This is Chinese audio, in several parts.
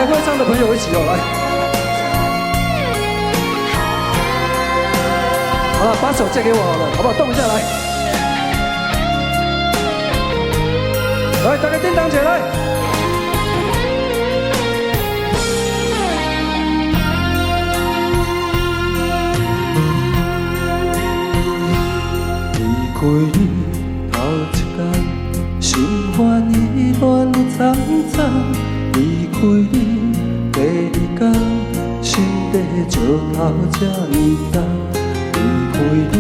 會唱的朋友一起哦，來。好了，把手借給我好了，好不好？動一下來。來，大家叮當起來。離開你頭一天，心歡意亂慵慵；離開你第二天，心地石頭這呢重；離開你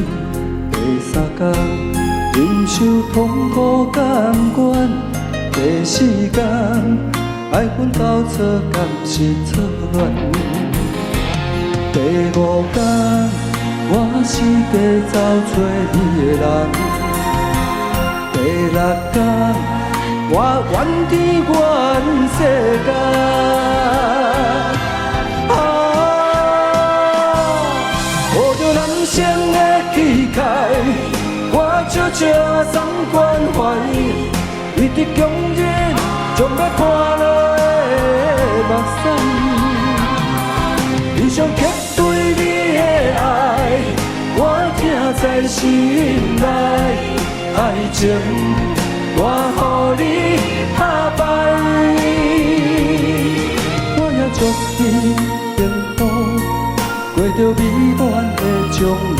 第三天，忍受痛苦甘願；第四天，愛恨交錯，甘是錯亂；第五天，我是地走找你的人。第六天，我怨天怨世間。抱着男生的氣概，我悄悄送關懷，一直強忍將要看落的目屎。你想刻對你的愛，我聽在心內。愛情，我予你打敗。我也祝你幸福，過着美滿的將來。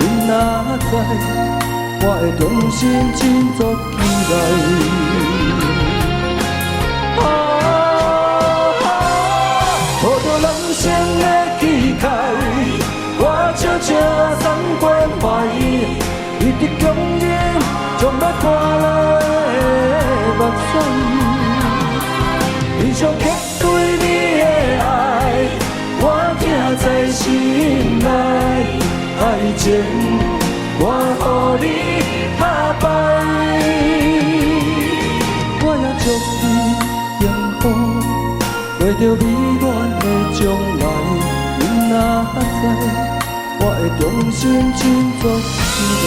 你若知，我會重新振作起來。抱着男生的氣概，我悄悄送關懷。一直強忍，將要看落的目屎。你想刻對你的愛，我聽在心內。愛情，我予你打敗。我也祝你幸福，過着美滿的將來。你若知，我會重新振作起來。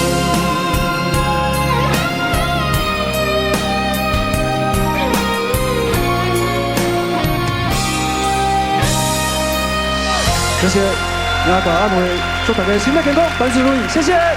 謝謝，也甲阿妹祝大家身體健康，萬事如意，謝謝。